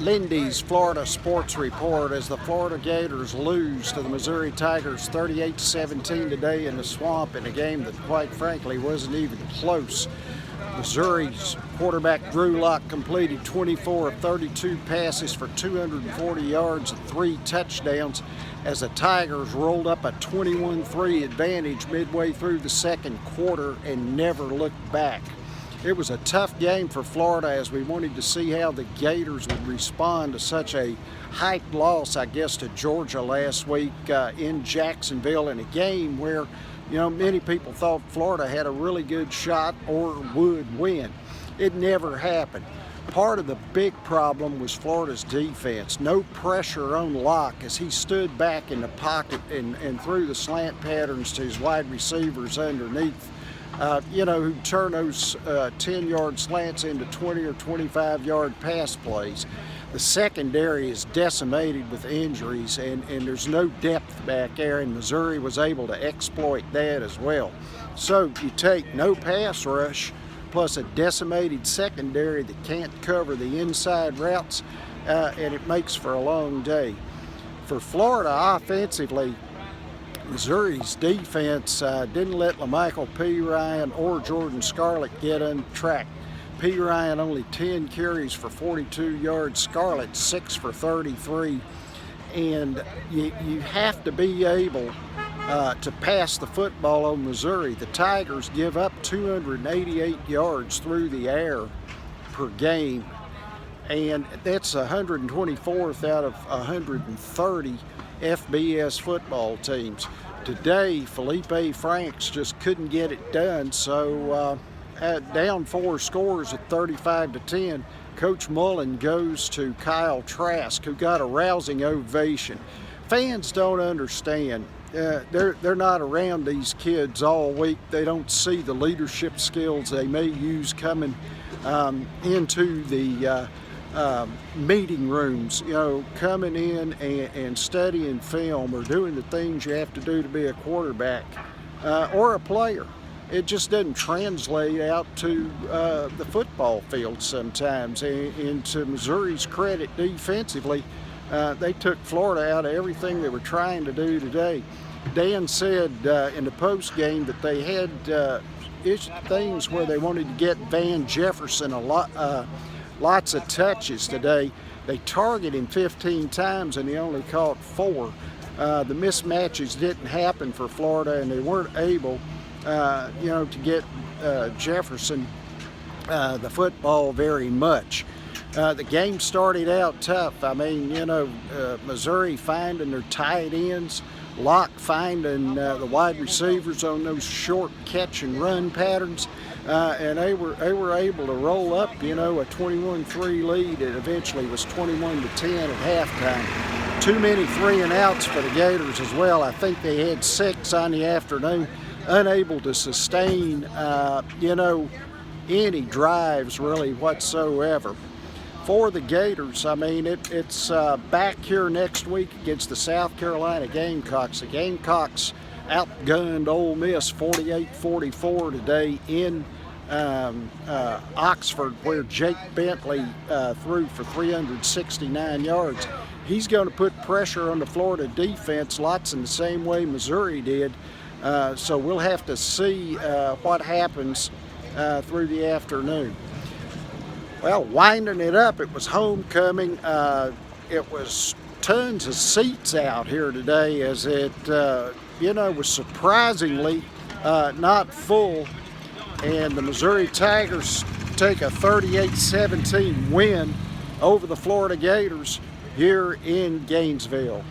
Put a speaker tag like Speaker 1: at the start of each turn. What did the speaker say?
Speaker 1: Lindys Sports Report as the Florida Gators lose to the Missouri Tigers 38-17 today in the Swamp in a game that quite frankly wasn't even close. Missouri's quarterback Drew Lock completed 24 of 32 passes for 240 yards and 3 touchdowns as the Tigers rolled up a 21-3 advantage midway through the second quarter and never looked back. It was a tough game for Florida as we wanted to see how the Gators would respond to such a hyped loss, I guess, to Georgia last week in Jacksonville in a game where, many people thought Florida had a really good shot or would win. It never happened. Part of the big problem was Florida's defense. No pressure on Locke as he stood back in the pocket and threw the slant patterns to his wide receivers underneath. Who turn those 10-yard slants into 20 or 25-yard pass plays. The secondary is decimated with injuries, and there's no depth back there, and Missouri was able to exploit that as well. So you take no pass rush plus a decimated secondary that can't cover the inside routes, and it makes for a long day. For Florida offensively, Missouri's defense didn't let LaMichael Pirine or Jordan Scarlett get untracked. Pirine only 10 carries for 42 yards, Scarlett 6 for 33. And you have to be able to pass the football on Missouri. The Tigers give up 288 yards through the air per game, and that's 124th out of 130 FBS football teams. Today, Felipe Franks just couldn't get it done, so down 4 scores at 35-10, Coach Mullen goes to Kyle Trask, who got a rousing ovation. Fans don't understand. They're not around these kids all week. They don't see the leadership skills they may use coming into the meeting rooms, coming in and studying film or doing the things you have to do to be a quarterback or a player. It just doesn't translate out to the football field sometimes. And to Missouri's credit defensively, they took Florida out of everything they were trying to do today. Dan said in the post game that they had things where they wanted to get Van Jefferson a lot. Lots of touches today. They targeted him 15 times and he only caught 4. The mismatches didn't happen for Florida, and they weren't able, to get Jefferson the football very much. The game started out tough. I mean, Missouri finding their tight ends, Locke finding the wide receivers on those short catch and run patterns. And they were able to roll up, a 21-3 lead. It eventually was 21-10 at halftime. Too many 3 and outs for the Gators as well. I think they had 6 on the afternoon, unable to sustain, any drives really whatsoever. For the Gators, I mean, it's back here next week against the South Carolina Gamecocks. The Gamecocks outgunned Ole Miss 48-44 today in Oxford, where Jake Bentley threw for 369 yards. He's going to put pressure on the Florida defense, lots in the same way Missouri did. So we'll have to see what happens through the afternoon. Well, winding it up, it was homecoming. It was tons of seats out here today as it, was surprisingly not full. And the Missouri Tigers take a 38-17 win over the Florida Gators here in Gainesville.